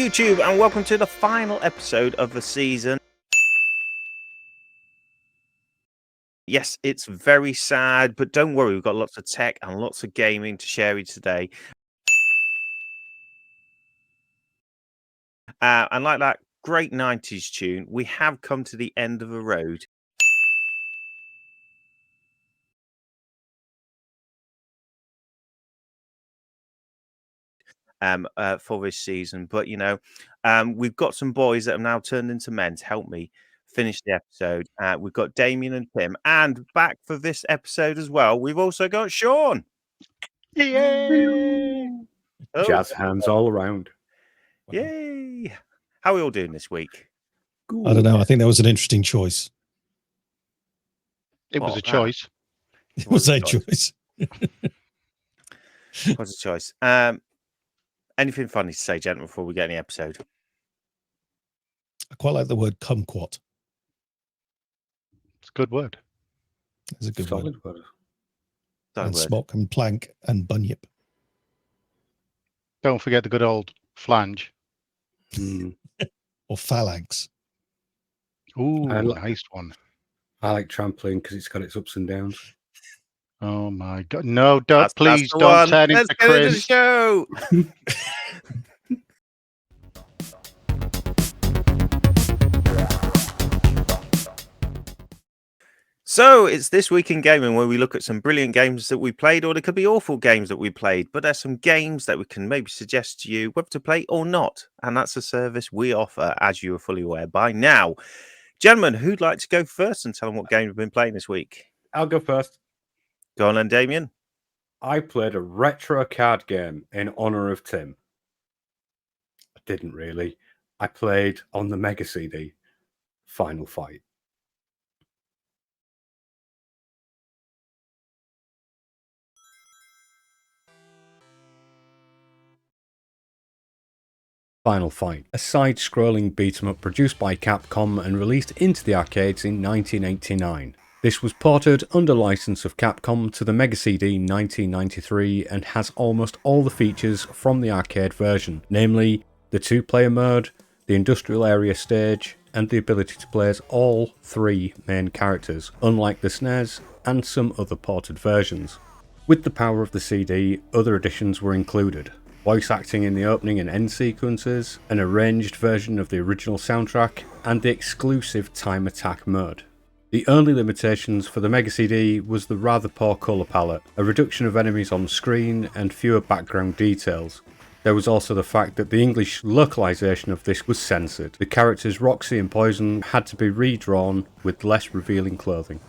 YouTube, and welcome to the final episode of the season. Yes, it's very sad, but don't worry, we've got lots of tech and lots of gaming to share with you today. And like that great 90s tune, we have come to the end of the road. For this season, but we've got some boys that have now turned into men to help me finish the episode. We've got Damien and Tim, and back for this episode as well, we've also got Sean. Yay! Oh, Jazz hands all around. yay! How are we all doing this week? I don't know. I think that was an interesting choice. It was a choice. It was a choice. It was a choice. Anything funny to say, gentlemen, before we get in the episode? I quite like the word kumquat. It's a good word. It's a good word. And smock and plank and bunyip. Don't forget the good old flange. Or phalanx. Ooh, nice one. I like trampoline because it's got its ups and downs. Oh my God! No, don't That's don't one. turn Let's into get into the Chris. show. So it's This Week in Gaming, where we look at some brilliant games that we played, or there could be awful games that we played, but there's some games that we can maybe suggest to you whether to play or not. And that's a service we offer, as you are fully aware by now. Gentlemen, who'd like to go first and tell them what game we've been playing this week? I'll go first. Go on then, Damien. I played a retro card game in honor of Tim. I didn't really. I played on the Mega CD, Final Fight. Final Fight, a side-scrolling beat-em-up produced by Capcom and released into the arcades in 1989. This was ported under license of Capcom to the Mega CD in 1993 and has almost all the features from the arcade version, namely the 2-player mode, the industrial area stage, and the ability to play as all 3 main characters, unlike the SNES and some other ported versions. With the power of the CD, other additions were included. Voice acting in the opening and end sequences, an arranged version of the original soundtrack, and the exclusive time attack mode. The only limitations for the Mega CD was the rather poor colour palette, a reduction of enemies on screen, and fewer background details. There was also the fact that the English localisation of this was censored. The characters Roxy and Poison had to be redrawn with less revealing clothing.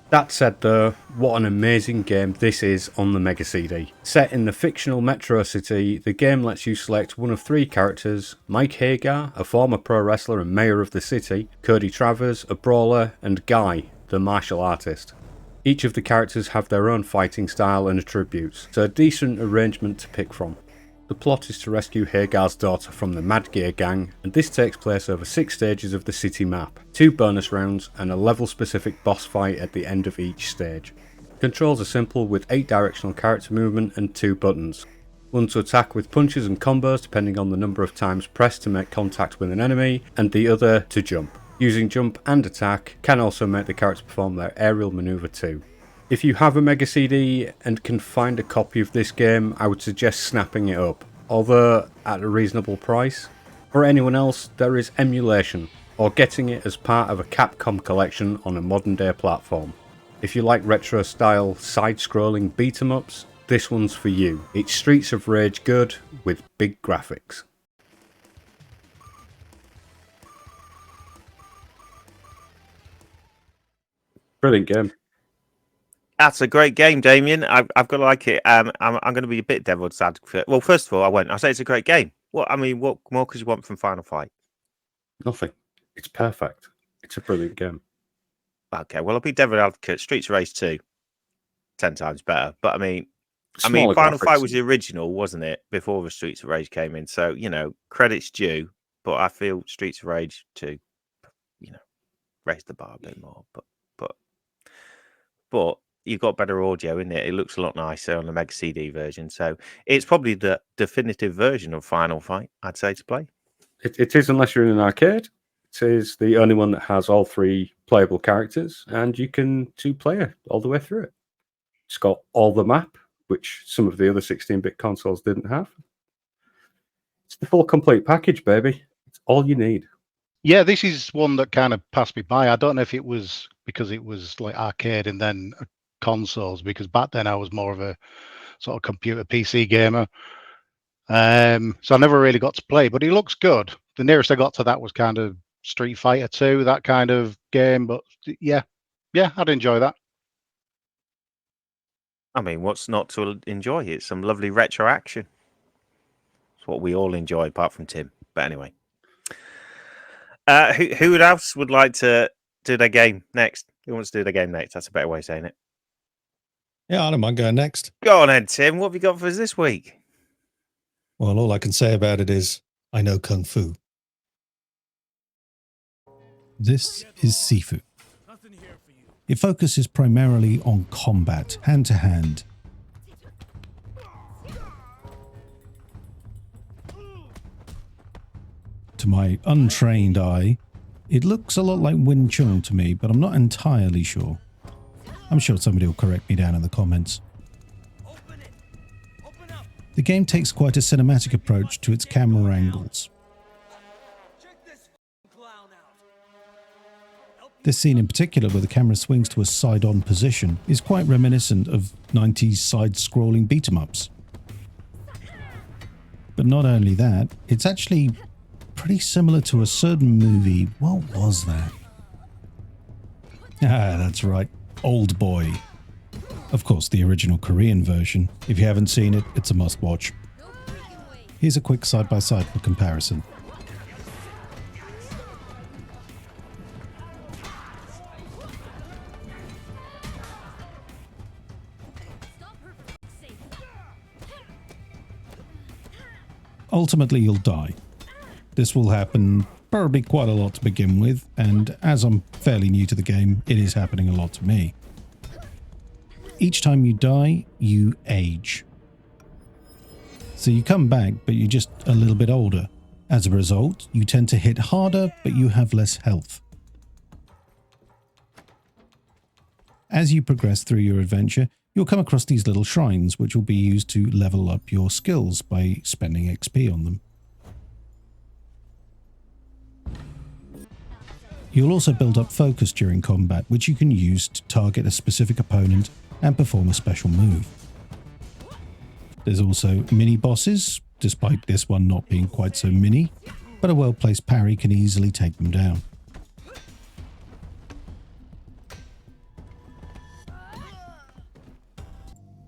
That said though, what an amazing game this is on the Mega CD. Set in the fictional Metro City, the game lets you select one of 3 characters: Mike Hagar, a former pro wrestler and mayor of the city, Cody Travers, a brawler, and Guy, the martial artist. Each of the characters have their own fighting style and attributes, so a decent arrangement to pick from. The plot is to rescue Hagar's daughter from the Mad Gear gang, and this takes place over 6 stages of the city map, 2 bonus rounds, and a level-specific boss fight at the end of each stage. Controls are simple with 8 directional character movement and 2 buttons. One to attack with punches and combos depending on the number of times pressed to make contact with an enemy, and the other to jump. Using jump and attack can also make the character perform their aerial manoeuvre too. If you have a Mega CD and can find a copy of this game, I would suggest snapping it up, although at a reasonable price. For anyone else, there is emulation, or getting it as part of a Capcom collection on a modern day platform. If you like retro style side-scrolling beat-em-ups, this one's for you. It's Streets of Rage good with big graphics. Brilliant game. That's a great game, Damien. I've got to like it. I'm going to be a bit devil's advocate. Well, first of all, I won't. I say it's a great game. What more could you want from Final Fight? Nothing. It's perfect. It's a brilliant game. Okay, well, I'll be devil's advocate. Streets of Rage 2, 10 times better. But I mean, Final Fight was the original, wasn't it? Before the Streets of Rage came in. So credits due. But I feel Streets of Rage 2, raised the bar a bit more. But you've got better audio in it. It looks a lot nicer on the Mega CD version. So it's probably the definitive version of Final Fight, I'd say, to play. It is, unless you're in an arcade. It is the only one that has all 3 playable characters, and you can 2-player all the way through it. It's got all the map, which some of the other 16-bit consoles didn't have. It's the full complete package, baby. It's all you need. Yeah, this is one that kind of passed me by. I don't know if it was because it was like arcade and then consoles, because back then I was more of a sort of computer PC gamer. So I never really got to play, but it looks good. The nearest I got to that was kind of Street Fighter 2, that kind of game. But yeah, I'd enjoy that. I mean, what's not to enjoy? It's some lovely retro action. It's what we all enjoy, apart from Tim. But anyway. Who else would like to do their game next? Who wants to do their game next? That's a better way of saying it. Yeah, I don't mind going next. Go on then, Tim. What have you got for us this week? Well, all I can say about it is I know Kung Fu. This is Sifu. It focuses primarily on combat, hand to hand. To my untrained eye, it looks a lot like Wing Chun to me, but I'm not entirely sure. I'm sure somebody will correct me down in the comments. The game takes quite a cinematic approach to its camera angles. This scene in particular, where the camera swings to a side-on position, is quite reminiscent of 90s side-scrolling beat-em-ups. But not only that, it's actually pretty similar to a certain movie. What was that? Ah, that's right. Old Boy. Of course, the original Korean version. If you haven't seen it, it's a must-watch. Here's a quick side-by-side for comparison. Ultimately, you'll die. This will happen probably quite a lot to begin with, and as I'm fairly new to the game, it is happening a lot to me. Each time you die, you age. So you come back, but you're just a little bit older. As a result, you tend to hit harder, but you have less health. As you progress through your adventure, you'll come across these little shrines, which will be used to level up your skills by spending XP on them. You'll also build up focus during combat, which you can use to target a specific opponent and perform a special move. There's also mini-bosses, despite this one not being quite so mini, but a well-placed parry can easily take them down.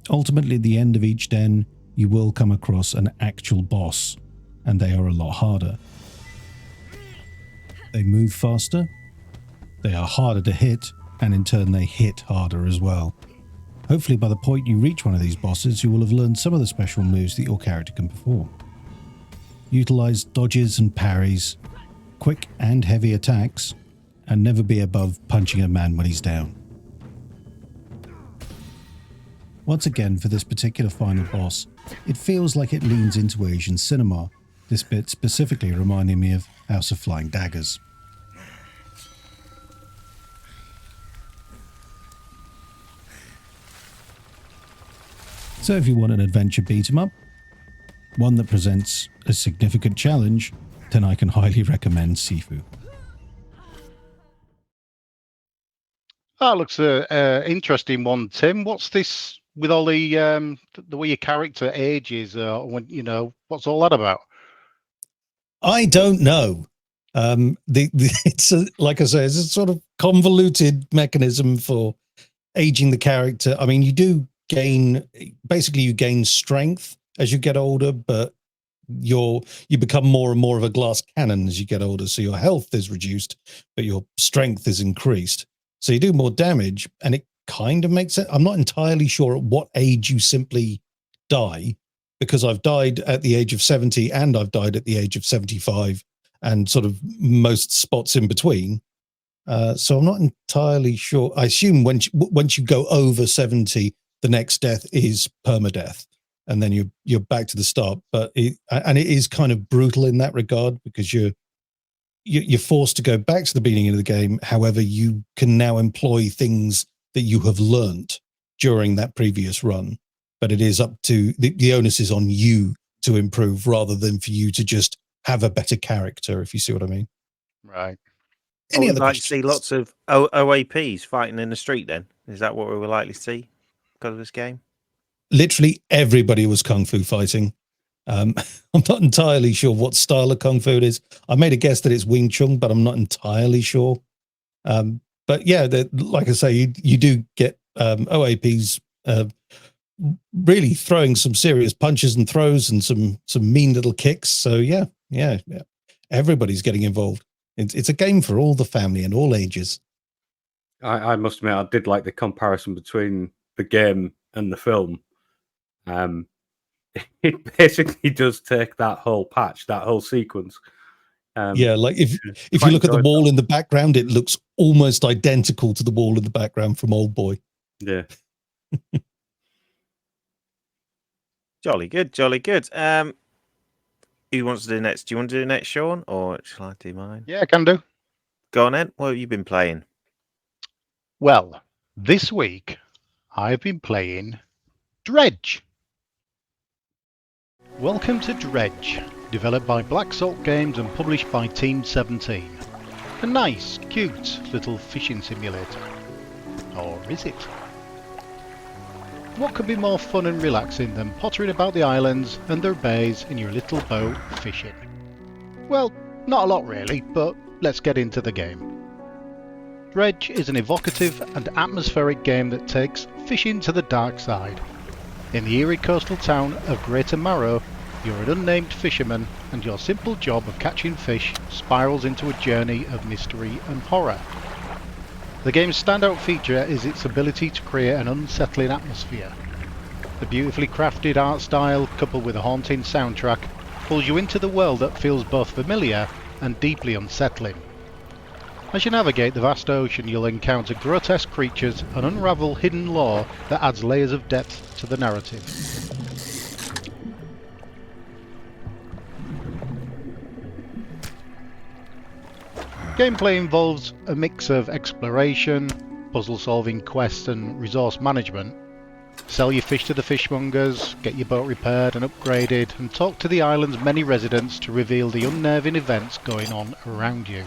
Ultimately, at the end of each den, you will come across an actual boss, and they are a lot harder. They move faster, they are harder to hit, and in turn they hit harder as well. Hopefully by the point you reach one of these bosses, you will have learned some of the special moves that your character can perform. Utilize dodges and parries, quick and heavy attacks, and never be above punching a man when he's down. Once again, for this particular final boss, it feels like it leans into Asian cinema, this bit specifically reminding me of House of Flying Daggers. So if you want an adventure beat-em-up, one that presents a significant challenge, then I can highly recommend Sifu. That looks an interesting one, Tim. What's this with all the way your character ages? When what's all that about? I don't know. It's like I say, it's a sort of convoluted mechanism for aging the character. I mean, you do gain strength as you get older, but you become more and more of a glass cannon as you get older. So your health is reduced, but your strength is increased. So you do more damage, and it kind of makes it. I'm not entirely sure at what age you simply die, because I've died at the age of 70 and I've died at the age of 75 and sort of most spots in between. So I'm not entirely sure. I assume once you go over 70, the next death is permadeath. and then you're back to the start. But it is kind of brutal in that regard, because you're forced to go back to the beginning of the game. However, you can now employ things that you have learnt during that previous run, but it is up to the onus is on you to improve, rather than for you to just have a better character, if you see what I mean. Right. Any we other might questions? see lots of OAPs fighting in the street then. Is that what we were likely to see because of this game? Literally everybody was kung fu fighting. I'm not entirely sure what style of kung fu it is. I made a guess that it's Wing Chun, but I'm not entirely sure. But yeah, like I say, you do get OAPs really throwing some serious punches and throws and some mean little kicks. So yeah, everybody's getting involved. It's a game for all the family and all ages. I must admit, I did like the comparison between the game and the film. It basically does take that whole patch, that whole sequence. Yeah, like if you look at the wall in the background, it looks almost identical to the wall in the background from Old Boy. Yeah. Jolly good, jolly good. Who wants to do next? Do you want to do next, Sean, or shall I do mine? Yeah, I can do. Go on, Ed. What have you been playing? Well, this week I've been playing Dredge. Welcome to Dredge, developed by Black Salt Games and published by Team 17. A nice, cute little fishing simulator. Or is it? What could be more fun and relaxing than pottering about the islands and their bays in your little boat fishing? Well, not a lot really, but let's get into the game. Dredge is an evocative and atmospheric game that takes fishing to the dark side. In the eerie coastal town of Greater Marrow, you're an unnamed fisherman, and your simple job of catching fish spirals into a journey of mystery and horror. The game's standout feature is its ability to create an unsettling atmosphere. The beautifully crafted art style, coupled with a haunting soundtrack, pulls you into the world that feels both familiar and deeply unsettling. As you navigate the vast ocean, you'll encounter grotesque creatures and unravel hidden lore that adds layers of depth to the narrative. Gameplay involves a mix of exploration, puzzle-solving quests and resource management. Sell your fish to the fishmongers, get your boat repaired and upgraded, and talk to the island's many residents to reveal the unnerving events going on around you.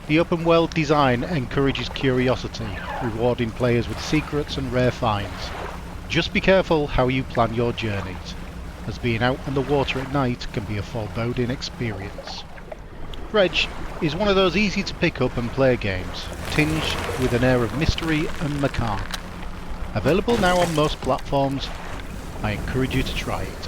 The open world design encourages curiosity, rewarding players with secrets and rare finds. Just be careful how you plan your journeys, as being out on the water at night can be a foreboding experience. Dredge is one of those easy to pick up and play games, tinged with an air of mystery and macabre. Available now on most platforms, I encourage you to try it.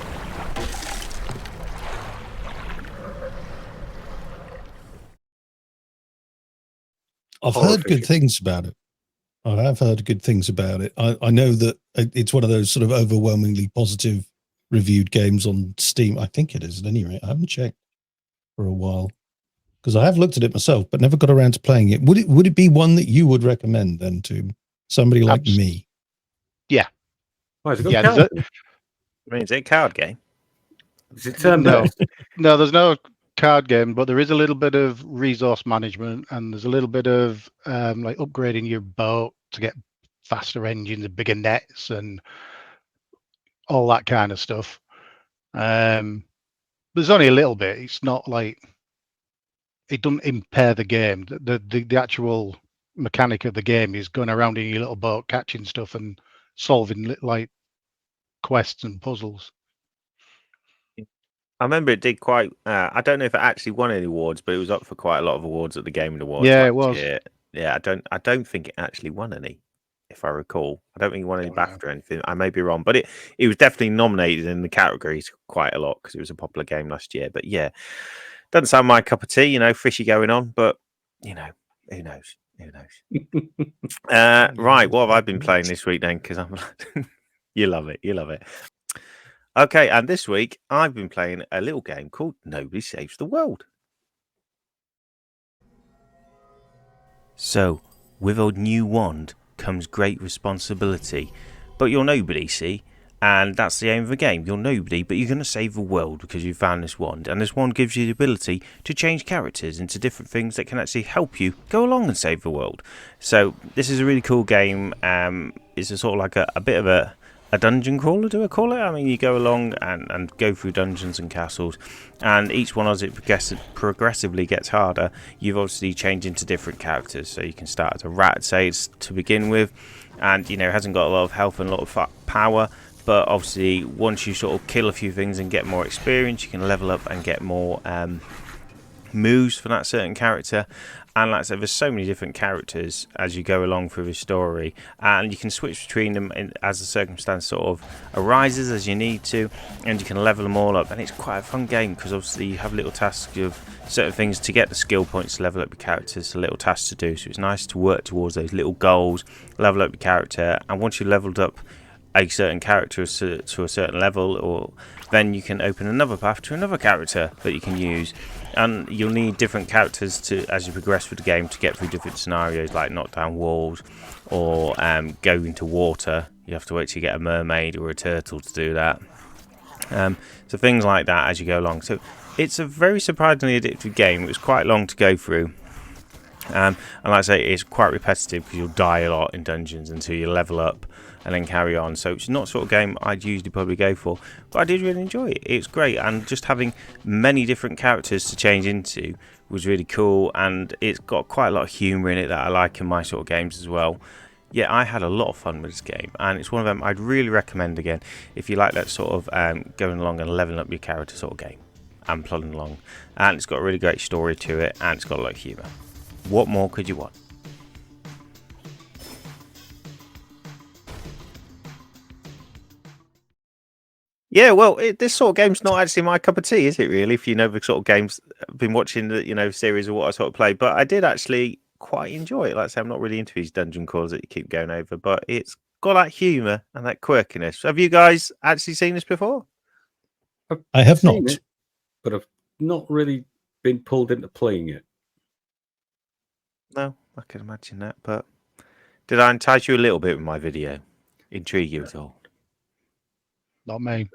I've heard good things about it. I have heard good things about it. I know that it's one of those sort of overwhelmingly positive reviewed games on Steam. I think it is at any rate. I haven't checked for a while because I have looked at it myself, but never got around to playing it. Would it be one that you would recommend then to somebody like me? Yeah. Oh, it's a good Yeah, card. I mean, is it a card game? Is it turn-based? No, there's no card game, but there is a little bit of resource management, and there's a little bit of like upgrading your boat to get faster engines and bigger nets and all that kind of stuff. There's only a little bit. It's not like it doesn't impair the game. The actual mechanic of the game is going around in your little boat, catching stuff and solving like quests and puzzles. I remember it did quite. I don't know if it actually won any awards, but it was up for quite a lot of awards at the Game Awards. Yeah, last it was. year. Yeah, I don't think it actually won any, if I recall. I don't think it won any BAFTA or anything. I may be wrong, but it was definitely nominated in the categories quite a lot because it was a popular game last year. But yeah, doesn't sound my cup of tea. Fishy going on, but you know, who knows? Who knows? Right, what have I been playing this week then? Because I'm, you love it, you love it. Okay, and this week I've been playing a little game called Nobody Saves the World. So, with a new wand comes great responsibility, but you're nobody, see? And that's the aim of the game. You're nobody, but you're going to save the world because you found this wand. And this wand gives you the ability to change characters into different things that can actually help you go along and save the world. So this is a really cool game. It's a sort of like a bit of a dungeon crawler, do I call it? I mean, you go along and go through dungeons and castles, and each one as it progressively gets harder, you've obviously changed into different characters. So you can start as a rat, say, it's to begin with, and you know, hasn't got a lot of health and a lot of power. But obviously, once you sort of kill a few things and get more experience, you can level up and get more moves for that certain character. And like I said, there's so many different characters as you go along through the story, and you can switch between them as the circumstance sort of arises as you need to, and you can level them all up. And it's quite a fun game because obviously you have little tasks of certain things to get the skill points to level up your characters, so little tasks to do. So it's nice to work towards those little goals, level up your character, and once you leveled up a certain character to a certain level, or then you can open another path to another character that you can use. And you'll need different characters to as you progress through the game to get through different scenarios, like knock down walls or go into water. You have to wait till you get a mermaid or a turtle to do that. So things like that as you go along. So it's a very surprisingly addictive game. It was quite long to go through. And like I say, it's quite repetitive because you'll die a lot in dungeons until you level up and then carry on. So it's not the sort of game I'd usually probably go for, but I did really enjoy it. It's great, and just having many different characters to change into was really cool, and it's got quite a lot of humour in it that I like in my sort of games as well. Yeah, I had a lot of fun with this game, and it's one of them I'd really recommend again if you like that sort of going along and leveling up your character sort of game and plodding along. And it's got a really great story to it, and it's got a lot of humour. What more could you want? Yeah, well, this sort of game's not actually my cup of tea, is it? Really, if you know the sort of games I've been watching, the series of what I sort of play, but I did actually quite enjoy it. Like I say, I'm not really into these dungeon crawls that you keep going over, but it's got that humour and that quirkiness. Have you guys actually seen this before? I have seen not. it, but I've not really been pulled into playing it. No, I can imagine that. But did I entice you a little bit with my video? Intrigue you at all? Not me.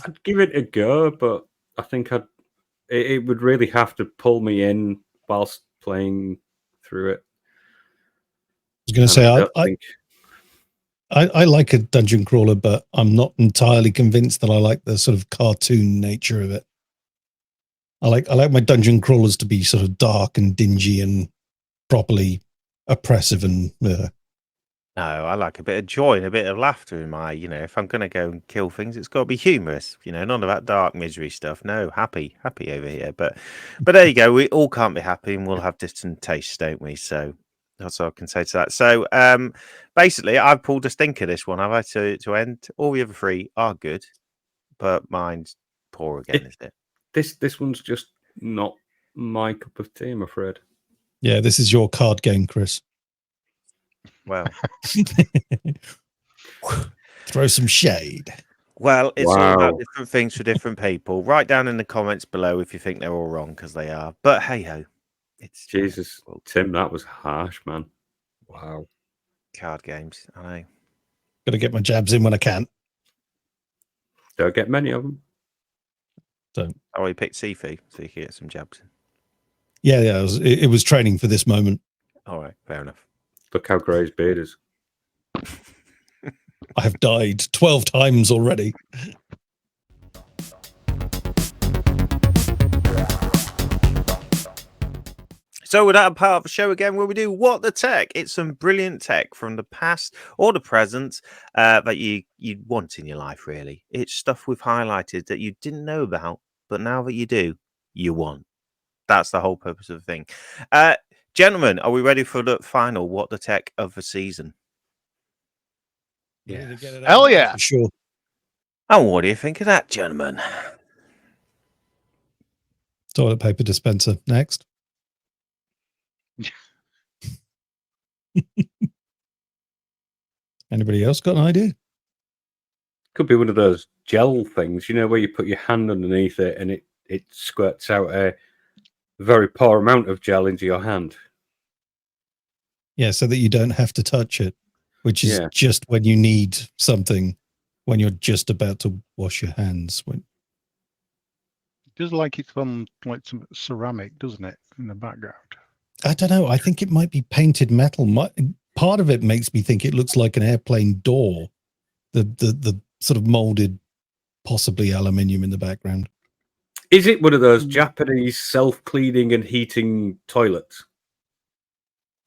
I'd give it a go, but I think it would really have to pull me in whilst playing through it. I was going to say, don't think... I like a dungeon crawler, but I'm not entirely convinced that I like the sort of cartoon nature of it. I like my dungeon crawlers to be sort of dark and dingy and properly oppressive and No, I like a bit of joy and a bit of laughter in my, if I'm going to go and kill things, it's got to be humorous, none of that dark misery stuff. No, happy over here. But there you go. We all can't be happy, and we'll have different tastes, don't we? So that's all I can say to that. So basically, I've pulled a stinker this one, have I, to end? All the other three are good, but mine's poor again, is it? This one's just not my cup of tea, I'm afraid. Yeah, this is your card game, Chris. Well, throw some shade. Well, it's all about different things for different people. Write down in the comments below if you think they're all wrong, because they are. But hey ho, it's Jesus, Tim, that was harsh, man. Wow. Card games, I know. Got to get my jabs in when I can. Don't get many of them. Don't. Oh, we picked Sifu, so you can get some jabs in. Yeah. It was training for this moment. All right, fair enough. Look how grey his beard is. I have died 12 times already. So with that part of the show again, where we do What the Tech. It's some brilliant tech from the past or the present that you want in your life, really. It's stuff we've highlighted that you didn't know about, but now that you do, you want. That's the whole purpose of the thing. Gentlemen, are we ready for the final What the Tech of the season? Yeah. Hell yeah. For sure. And what do you think of that, gentlemen? Toilet paper dispenser. Next. Anybody else got an idea? Could be one of those gel things, where you put your hand underneath it and it squirts out a very poor amount of gel into your hand. Yeah, so that you don't have to touch it, which is Yeah. just when you need something, when you're just about to wash your hands. It does like it's on like some ceramic, doesn't it, in the background? I don't know. I think it might be painted metal. Part of it makes me think it looks like an airplane door. The sort of molded, possibly aluminium in the background. Is it one of those Japanese self-cleaning and heating toilets?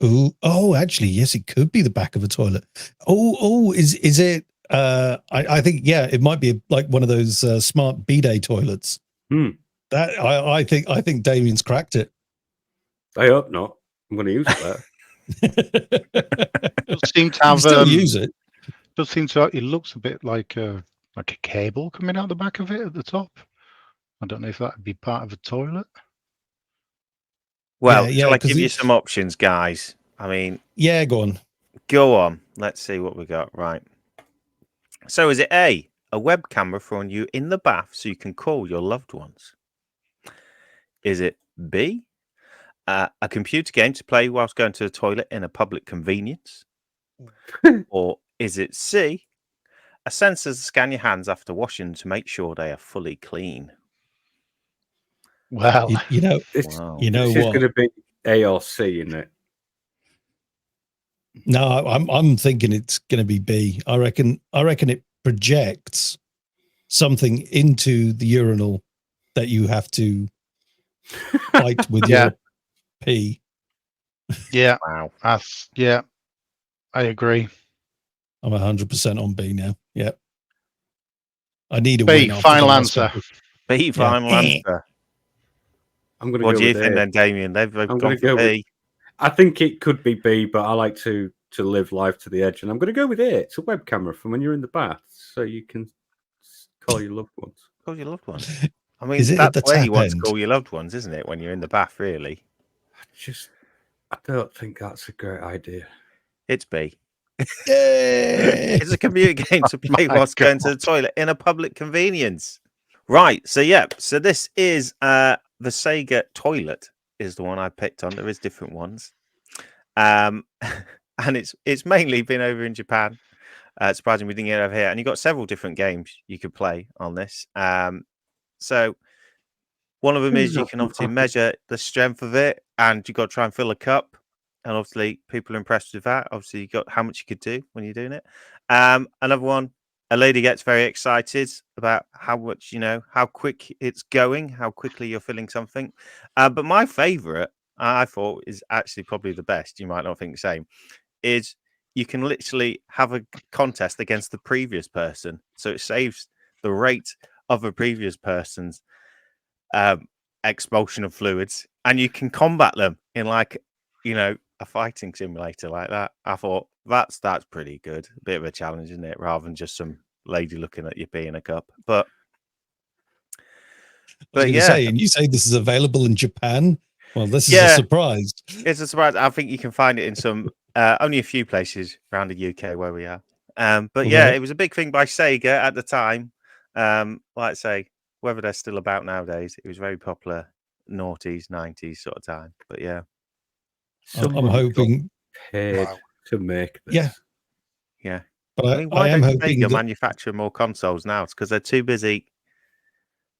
Ooh, oh, actually, yes, it could be the back of a toilet. Is it? I think it might be like one of those smart bidet toilets. That I think Damien's cracked it. I hope not. I'm going to use that. It does seem to have still use it. Does seem to. It looks a bit like a cable coming out the back of it at the top. I don't know if that would be part of a toilet. Well, shall I give you some options, guys? I mean, yeah, go on. Go on. Let's see what we got. Right. So is it A, a web camera for when you in the bath so you can call your loved ones? Is it B, a computer game to play whilst going to the toilet in a public convenience? Or is it C, a sensor to scan your hands after washing to make sure they are fully clean? Well, it's just going to be A or C, isn't it? No, I'm thinking it's going to be B. I reckon it projects something into the urinal that you have to fight with your pee. Yeah. Wow. I agree. I'm 100% on B now. Yep. I need a B, win. final answer. B, final answer. I'm going to what go do you with think A. then, Damien? They've I'm gone going to go for B. with, I think it could be B, but I like to live life to the edge, and I'm going to go with A. It's a web camera from when you're in the bath, so you can call your loved ones. Call your loved ones. I mean, is it that's at the where tap you want to end? call your loved ones, isn't it? When you're in the bath, really. I don't think that's a great idea. It's B. Yay! It's a computer game to play whilst going to the toilet in a public convenience. Right. So so this is the Sega toilet is the one I picked on. There is different ones. And it's mainly been over in Japan. Surprisingly, we didn't get it over here. And you've got several different games you could play on this. So one of them is you can obviously measure the strength of it, and you've got to try and fill a cup. And obviously, people are impressed with that. Obviously, you got how much you could do when you're doing it. Another one, a lady gets very excited about how much, how quick it's going, how quickly you're filling something. But my favorite, I thought, is actually probably the best. You might not think the same. Is you can literally have a contest against the previous person, so it saves the rate of a previous person's expulsion of fluids, and you can combat them in a fighting simulator like that. I thought that's pretty good. A bit of a challenge, isn't it? Rather than just some lady looking at you pee in a cup. But say, and you say this is available in Japan? Well, this is a surprise. It's a surprise. I think you can find it in some only a few places around the UK where we are. But it was a big thing by Sega at the time. Like I say, whether they're still about nowadays, it was very popular, noughties, 90s sort of time. But yeah. I'm hoping paid to make this. Yeah. But I mean, why don't Sega manufacture more consoles now? It's because they're too busy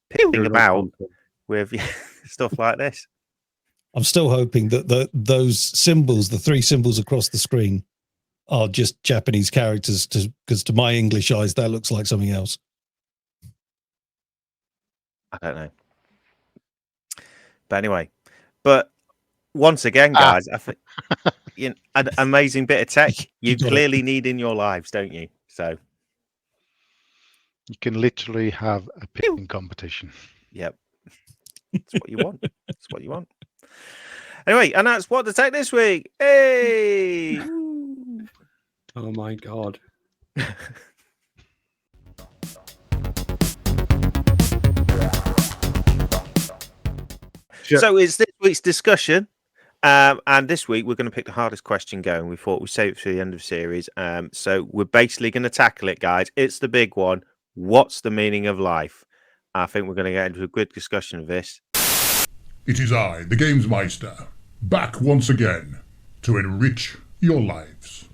picking about with stuff like this. I'm still hoping that those symbols, the three symbols across the screen, are just Japanese characters, because to my English eyes, that looks like something else. I don't know. But anyway, once again, guys, I think an amazing bit of tech you clearly need in your lives, don't you? So you can literally have a picking competition. Yep. That's what you want. That's what you want. Anyway, and that's what the tech this week. Hey! Oh my god. So it's this week's discussion. And this week we're going to pick the hardest question going. We thought we'd save it for the end of the series. So we're basically going to tackle it, guys. It's the big one. What's the meaning of life? I think we're going to get into a good discussion of this. It is I, the Games Meister, back once again to enrich your lives.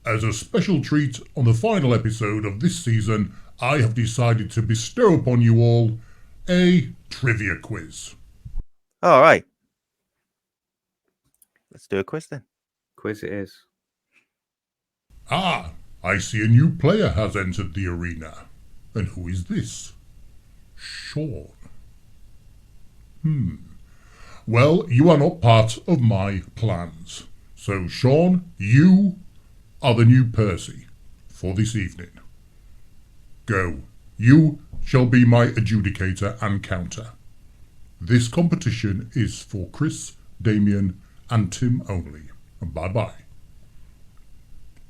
As a special treat on the final episode of this season, I have decided to bestow upon you all a trivia quiz. All right. Let's do a quiz then. Quiz it is. Ah, I see a new player has entered the arena. And who is this? Sean. Well, you are not part of my plans. So, Sean, you are the new Percy for this evening. Go. You shall be my adjudicator and counter. This competition is for Chris, Damien, and Tim only. Bye-bye.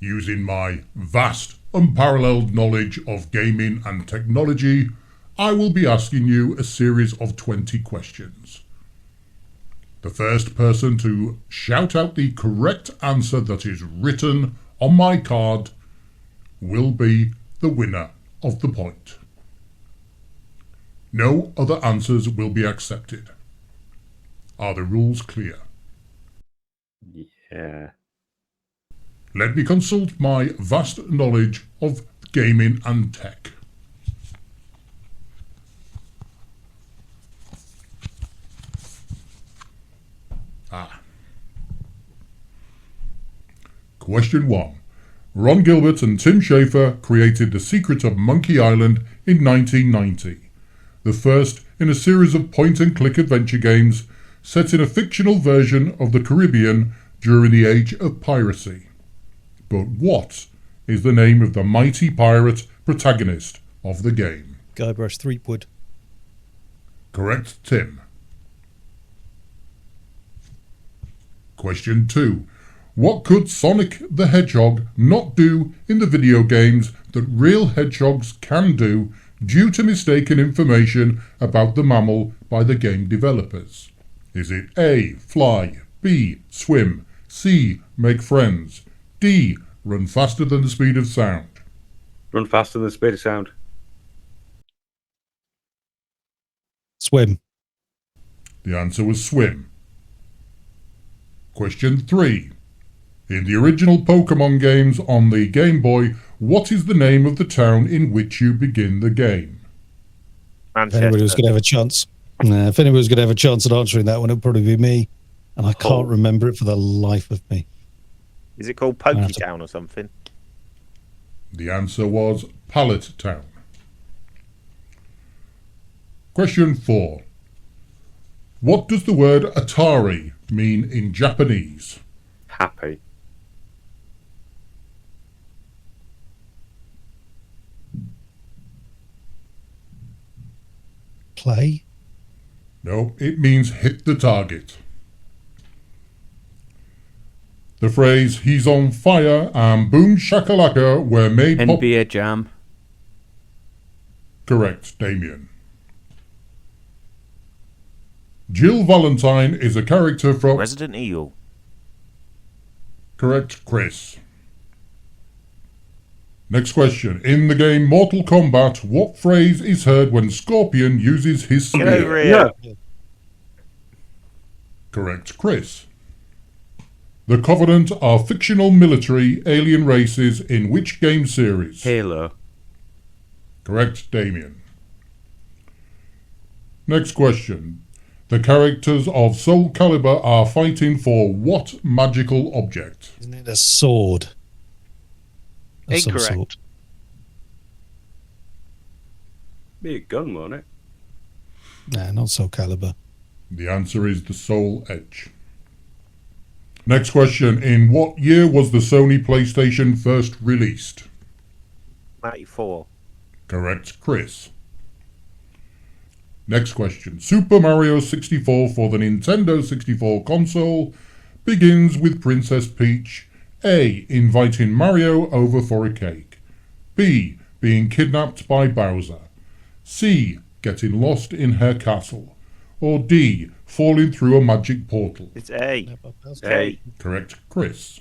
Using my vast, unparalleled knowledge of gaming and technology, I will be asking you a series of 20 questions. The first person to shout out the correct answer that is written on my card will be the winner of the point. No other answers will be accepted. Are the rules clear? Yeah. Let me consult my vast knowledge of gaming and tech. Question 1. Ron Gilbert and Tim Schafer created The Secret of Monkey Island in 1990, the first in a series of point-and-click adventure games set in a fictional version of the Caribbean during the age of piracy. But what is the name of the mighty pirate protagonist of the game? Guybrush Threepwood. Correct, Tim. Question 2. What could Sonic the Hedgehog not do in the video games that real hedgehogs can do due to mistaken information about the mammal by the game developers? Is it A. Fly, B. Swim, C. Make friends, D. Run faster than the speed of sound? Run faster than the speed of sound. Swim. The answer was swim. Question 3. In the original Pokemon games on the Game Boy, what is the name of the town in which you begin the game? If anybody was going to have a chance, if anybody was going to have a chance at answering that one, it would probably be me. And I can't remember it for the life of me. Is it called Poketown or something? The answer was Pallet Town. Question 4. What does the word Atari mean in Japanese? Happy. Play? No, it means hit the target. The phrase "he's on fire" and "boom shakalaka" were made NBA Jam. Correct, Damien. Jill Valentine is a character from Resident Evil. Correct, Chris. Next question. In the game Mortal Kombat, what phrase is heard when Scorpion uses his Get over spear? here. Correct, Chris. The Covenant are fictional military alien races in which game series? Halo. Correct, Damien. Next question. The characters of Soul Calibur are fighting for what magical object? Isn't it a sword? Of some Incorrect. sort. Be a gun, won't it? Nah, not Soul Calibur. The answer is the Soul Edge. Next question. In what year was the Sony PlayStation first released? 94. Correct, Chris. Next question. Super Mario 64 for the Nintendo 64 console begins with Princess Peach A. inviting Mario over for a cake, B. being kidnapped by Bowser, C. getting lost in her castle, or D, falling through a magic portal? It's A. Never passed. A. Correct, Chris.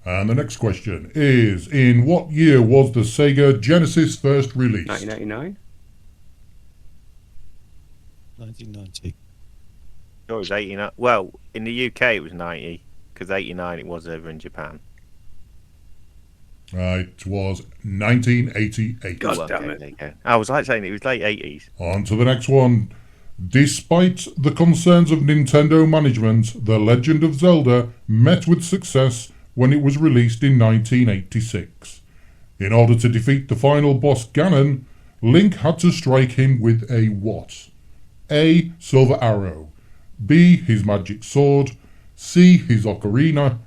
And the next question is, in what year was the Sega Genesis first released? 1989? 1990. Oh, it was 89. Well, in the UK it was 90, because 89 it was over in Japan. It was 1988. God Well, damn okay, it. there you go. I was like saying it was late 80s. On to the next one. Despite the concerns of Nintendo management, The Legend of Zelda met with success when it was released in 1986. In order to defeat the final boss Ganon, Link had to strike him with a what? A. Silver arrow. B. His magic sword. C. His ocarina.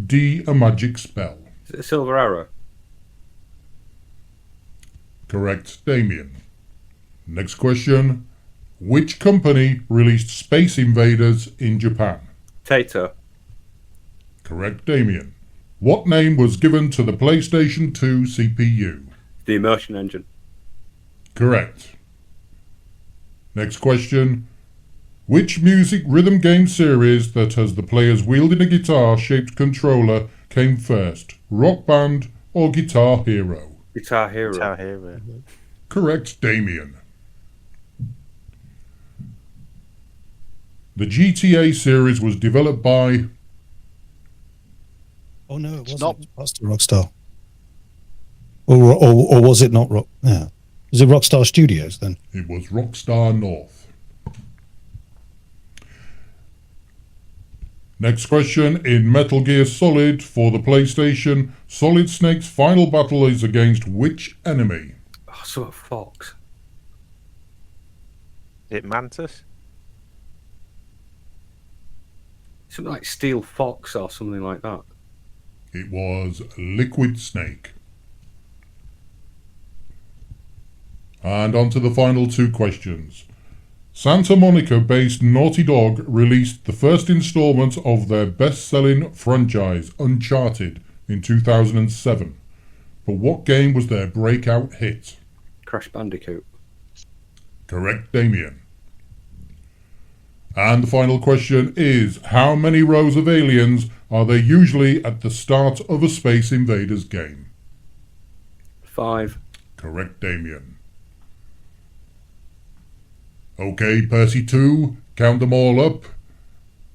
D. A magic spell. Is it a silver arrow? Correct, Damien. Next question. Which company released Space Invaders in Japan? Tato. Correct, Damien. What name was given to the PlayStation 2 CPU? The immersion engine. Correct. Next question. Which music rhythm game series that has the players wielding a guitar-shaped controller came first? Rock Band or Guitar Hero? Guitar Hero. Guitar Hero. Correct, Damien. The GTA series was developed by... Oh no, it wasn't. not- It was past to Rockstar. Or was it not Rock? Yeah. Was it Rockstar Studios then? It was Rockstar North. Next question. In Metal Gear Solid for the PlayStation, Solid Snake's final battle is against which enemy? Oh, so a fox. Is it Mantis? Something like Steel Fox or something like that. It was Liquid Snake. And on to the final two questions. Santa Monica-based Naughty Dog released the first installment of their best-selling franchise, Uncharted, in 2007. But what game was their breakout hit? Crash Bandicoot. Correct, Damien. And the final question is, how many rows of aliens are there usually at the start of a Space Invaders game? 5. Correct, Damien. Okay, Percy 2, count them all up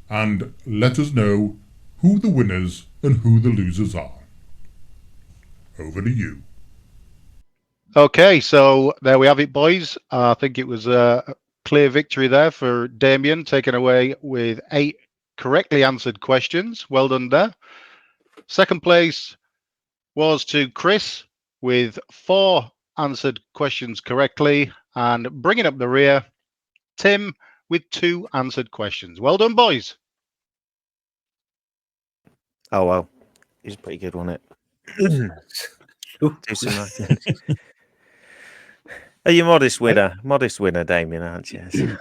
and let us know who the winners and who the losers are. Over to you. Okay, so there we have it, boys. I think it was a clear victory there for Damien, taken away with 8 correctly answered questions. Well done there. Second place was to Chris with 4 answered questions correctly, and bringing up the rear, Tim with 2 answered questions. Well done, boys. Oh, well. It was pretty good, wasn't it? Do some nice things. Are you modest winner? Modest winner, Damien, aren't you?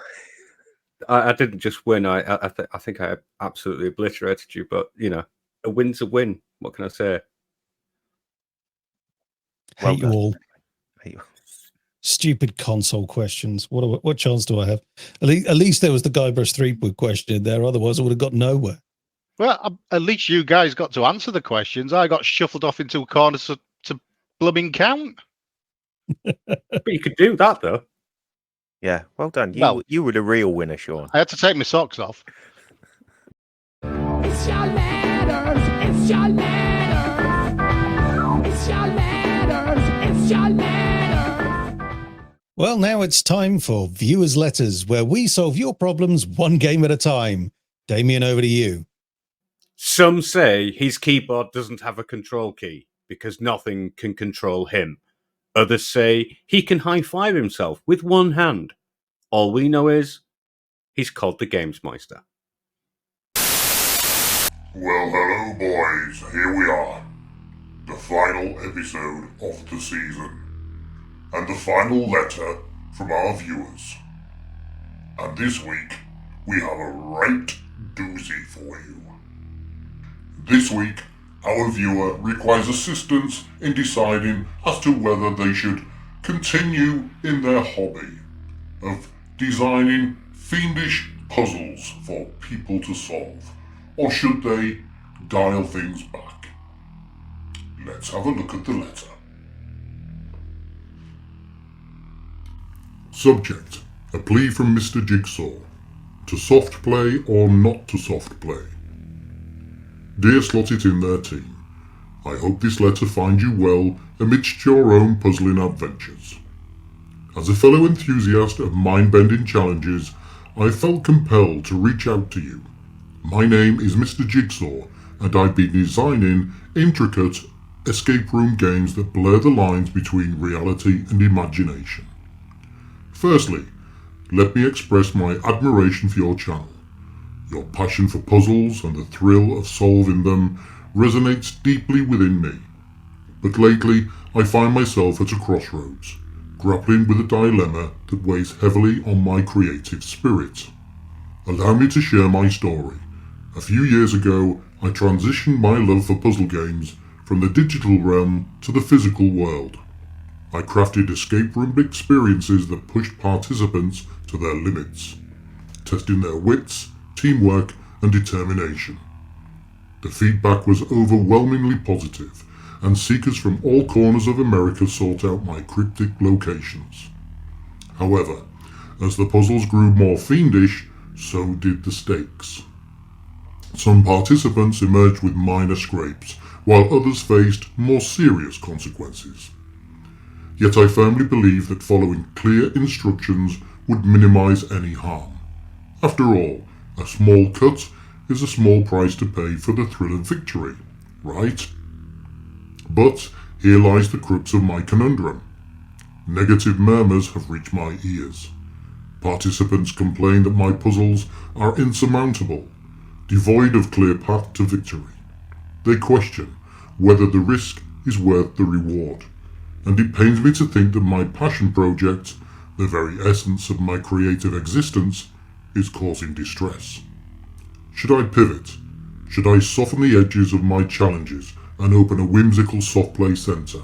I didn't just win. I think I absolutely obliterated you. But you know, a win's a win. What can I say? Well Hate you done. all. Stupid console questions. What chance do I have? At least there was the Guybrush Threepwood question in there. Otherwise, I would have got nowhere. Well, at least you guys got to answer the questions. I got shuffled off into a corner to blooming count. But you could do that though. Yeah, well done. Well- You were the real winner, Sean. I had to take my socks off. It's your letters, it's your letters. It's your letters, it's your letters. Well, now it's time for Viewers' Letters, where we solve your problems one game at a time. Damien, over to you. Some say his keyboard doesn't have a control key because nothing can control him. Others say he can high-five himself with one hand. All we know is he's called the Gamesmeister. Well, hello boys, here we are. The final episode of the season. And the final letter from our viewers. And this week, we have a right doozy for you. This week, our viewer requires assistance in deciding as to whether they should continue in their hobby of designing fiendish puzzles for people to solve? Or should they dial things back? Let's have a look at the letter. Subject: a plea from Mr. Jigsaw. To soft play or not to soft play? Dear Slot It In There team, I hope this letter finds you well amidst your own puzzling adventures. As a fellow enthusiast of mind-bending challenges, I felt compelled to reach out to you. My name is Mr. Jigsaw, and I've been designing intricate escape room games that blur the lines between reality and imagination. Firstly, let me express my admiration for your channel. Your passion for puzzles and the thrill of solving them resonates deeply within me. But lately, I find myself at a crossroads, grappling with a dilemma that weighs heavily on my creative spirit. Allow me to share my story. A few years ago, I transitioned my love for puzzle games from the digital realm to the physical world. I crafted escape room experiences that pushed participants to their limits, testing their wits, teamwork, and determination. The feedback was overwhelmingly positive, and seekers from all corners of America sought out my cryptic locations. However, as the puzzles grew more fiendish, so did the stakes. Some participants emerged with minor scrapes, while others faced more serious consequences. Yet I firmly believe that following clear instructions would minimize any harm. After all, a small cut is a small price to pay for the thrill of victory, right? But here lies the crux of my conundrum. Negative murmurs have reached my ears. Participants complain that my puzzles are insurmountable, devoid of clear path to victory. They question whether the risk is worth the reward, and it pains me to think that my passion project, the very essence of my creative existence, is causing distress. Should I pivot? Should I soften the edges of my challenges and open a whimsical soft play centre?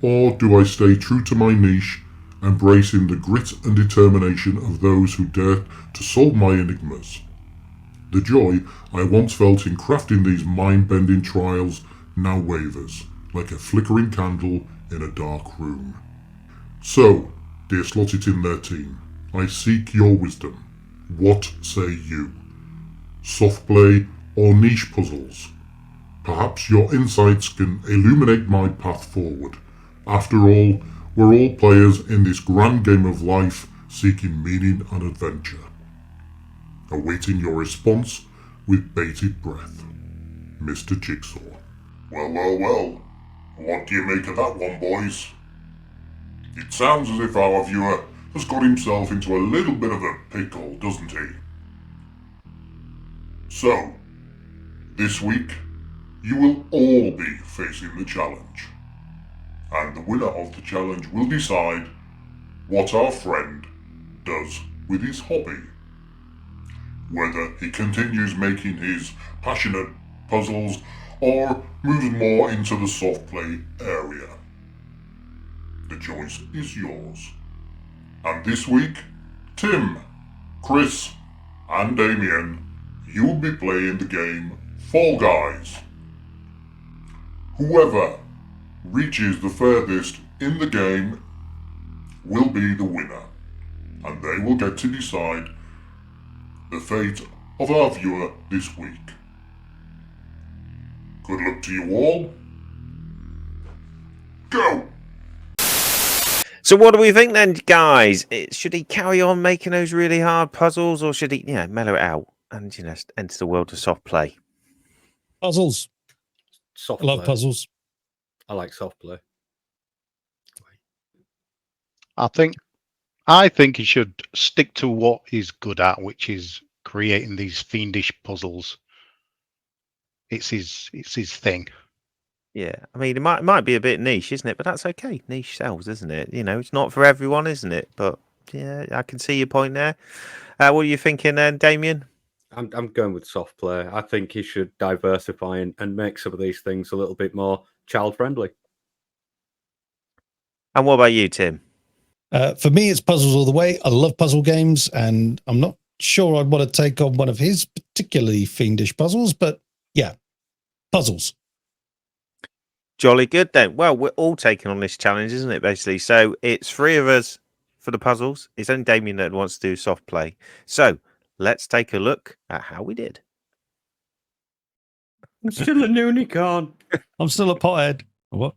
Or do I stay true to my niche, embracing the grit and determination of those who dare to solve my enigmas? The joy I once felt in crafting these mind-bending trials now wavers, like a flickering candle in a dark room. So, dear Slot It In There team, I seek your wisdom. What say you? Soft play or niche puzzles? Perhaps your insights can illuminate my path forward. After all, we're all players in this grand game of life, seeking meaning and adventure. Awaiting your response with bated breath. Mr. Jigsaw. Well. What do you make of that one, boys? It sounds as if our viewer has got himself into a little bit of a pickle, doesn't he? So, this week, you will all be facing the challenge. And the winner of the challenge will decide what our friend does with his hobby. Whether he continues making his passionate puzzles or moves more into the soft play area. The choice is yours. And this week, Tim, Chris, and Damien, you will be playing the game Fall Guys. Whoever reaches the furthest in the game will be the winner, and they will get to decide the fate of our viewer this week. Good luck to you all. Go! So what do we think then, guys? Should he carry on making those really hard puzzles, or should he, mellow it out and, enter the world of soft play? Puzzles. Soft I love play. puzzles. I like soft play. I think he should stick to what he's good at, which is creating these fiendish puzzles. It's his thing. Yeah, I mean, it might be a bit niche, isn't it? But that's okay. Niche sells, isn't it? It's not for everyone, isn't it? But yeah, I can see your point there. What are you thinking then, Damien? I'm going with soft play. I think he should diversify and make some of these things a little bit more child friendly. And what about you, Tim? For me, it's puzzles all the way. I love puzzle games, and I'm not sure I'd want to take on one of his particularly fiendish puzzles, but yeah, puzzles. Jolly good then. Well, we're all taking on this challenge, isn't it, basically? So it's 3 of us for the puzzles. It's only Damien that wants to do soft play. So let's take a look at how we did. I'm still a unicorn. I'm still a pothead. What?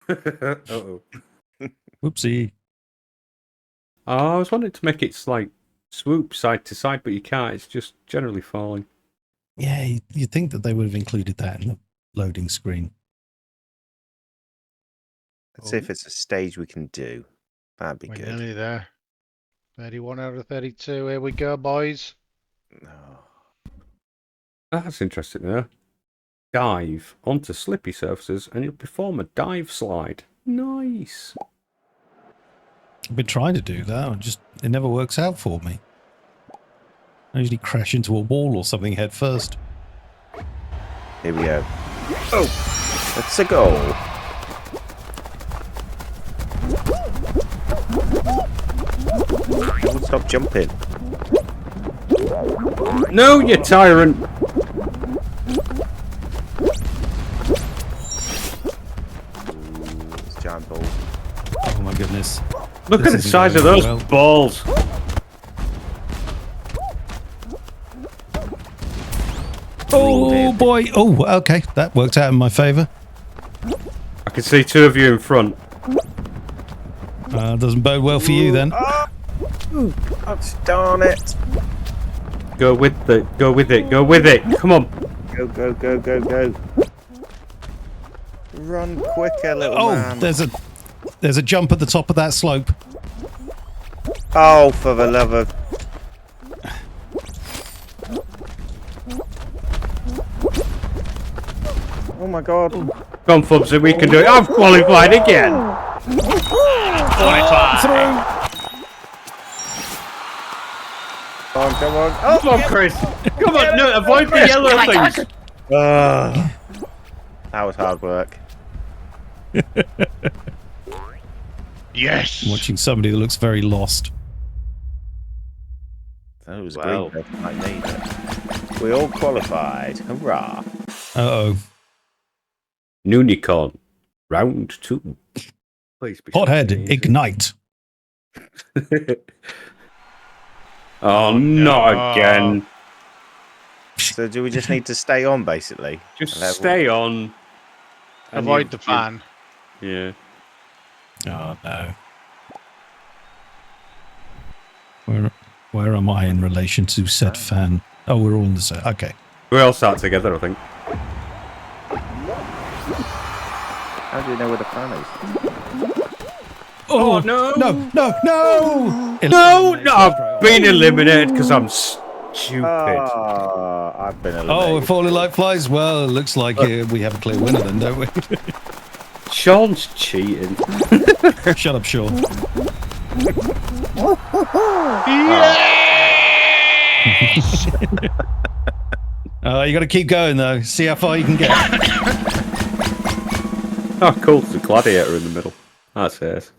Uh-oh. Whoopsie. Oh, I was wanting to make it like swoop side to side, but you can't. It's just generally falling. Yeah, you'd think that they would have included that in the loading screen. Let's see if it's a stage we can do. That'd be We're good. nearly there. 31 out of 32. Here we go, boys. Oh. That's interesting, though. Dive onto slippy surfaces and you'll perform a dive slide. Nice. I've been trying to do that. It never works out for me. I usually crash into a wall or something head first. Here we go. Oh, that's a goal. Don't stop jumping. No, you tyrant. It's giant ball. Oh my goodness. Look This at the isn't size of going those well. balls. Oh boy. Oh, okay. That worked out in my favour. I can see 2 of you in front. Doesn't bode well for you then. Oh, darn it. Go with it. Go with it. Go with it. Come on. Go, go, go, go, go. Run quicker, little Oh, man. there's a jump at the top of that slope. Oh, for the love of... Oh my god. Come on, Fubsy, we can do it. I've qualified again. Come on, come on. Oh, Come on, Chris. Come on, no, avoid the yellow things. that was hard work. Yes. I'm watching somebody that looks very lost. That was Wow. green like me. But we all qualified. Hurrah. Uh-oh. Unicorn. Round 2. Please be Hothead, something easy. ignite. Oh, not again. So do we just need to stay on, basically? Just Level. stay on. and Avoid the fan. Yeah. Oh no. Where am I in relation to said fan? Oh, we're all in the same. Okay. We all start together, I think. How do you know where the fan is? Oh, no. No, no, no! No, no, I've been eliminated because I'm stupid. Oh, I've been eliminated. Oh, we're falling like flies. Well, it looks like we have a clear winner then, don't we? Sean's cheating. Shut up, Sean. You got to keep going though. See how far you can get. Oh, cool. There's a gladiator in the middle. That's it.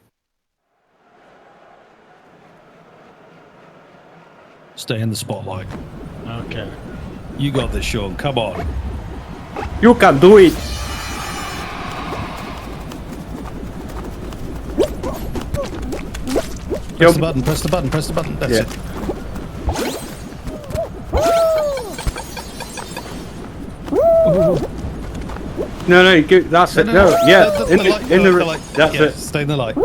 Stay in the spotlight. Okay. You got this, Sean. Come on. You can do it. Press the button. Press the button. Press the button. That's Yeah. it. No, no, that's it. No, yeah, The in light, the, in the, light. that's Yeah, it. Stay in the light.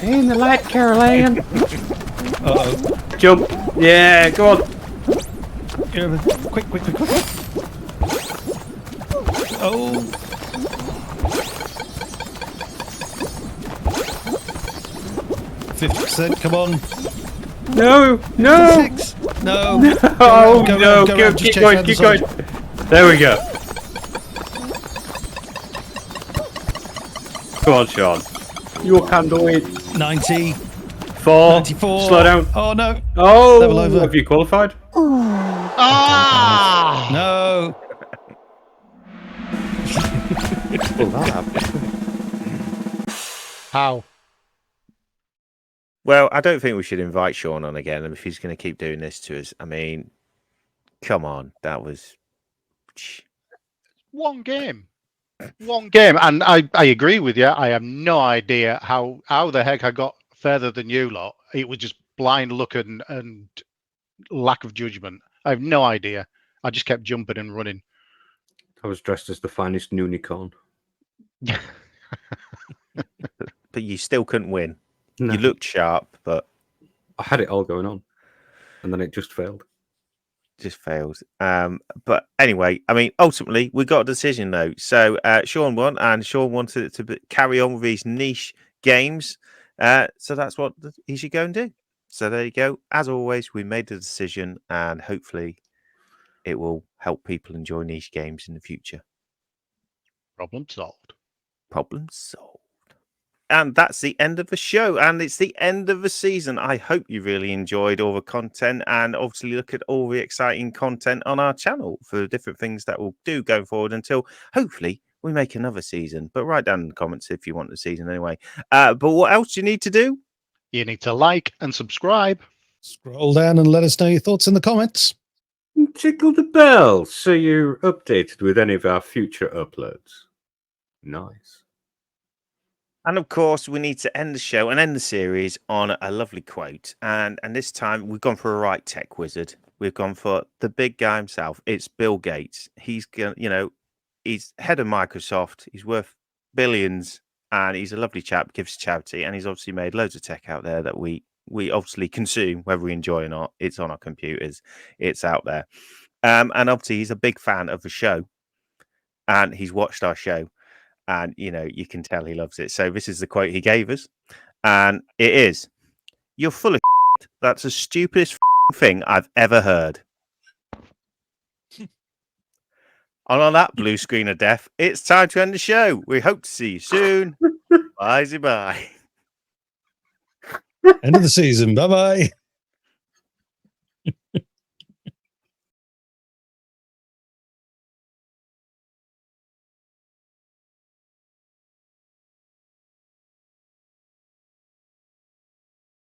In the light, Caroline. Uh-oh. Jump. Yeah, go on. Yeah, quick, quick, quick, quick. Oh. %. Come on. No, no. 6. No. Oh, Go no, around, go go, around, just keep chase going, around the keep going. side. There we go. Come on, Sean. You can do it. 90. 4. 94. Slow down. Oh, no. Oh, Level over. have you qualified? Ah! No. Oh, that happened. How? Well, I don't think we should invite Sean on again if he's going to keep doing this to us. I mean, come on, that was. One game. And I agree with you. I have no idea how the heck I got further than you lot. It was just blind luck and lack of judgment. I have no idea. I just kept jumping and running. I was dressed as the finest unicorn. But you still couldn't win. No. You looked sharp, but I had it all going on, and then it just failed. just failed. But anyway, I mean, ultimately, we got a decision though. So Sean won, and Sean wanted it to carry on with these niche games. So that's what he should go and do. So there you go. As always, we made the decision, and hopefully, it will help people enjoy niche games in the future. Problem solved. Problem solved. And that's the end of the show, and it's the end of the season. I hope you really enjoyed all the content, and obviously look at all the exciting content on our channel for different things that we'll do going forward until hopefully we make another season. But write down in the comments if you want the season anyway. But what else do you need to do? You need to like and subscribe. Scroll down and let us know your thoughts in the comments. Tickle the bell so you're updated with any of our future uploads. Nice. And of course, we need to end the show and end the series on a lovely quote. And this time we've gone for a right tech wizard. We've gone for the big guy himself. It's Bill Gates. He's he's head of Microsoft. He's worth billions, and he's a lovely chap. Gives charity, and he's obviously made loads of tech out there that we obviously consume, whether we enjoy or not. It's on our computers. It's out there. And obviously, he's a big fan of the show, and he's watched our show. And, you can tell he loves it. So this is the quote he gave us. And it is, "You're full of shit. That's the stupidest thing I've ever heard." And on that blue screen of death, it's time to end the show. We hope to see you soon. Bye-bye. End of the season. Bye-bye.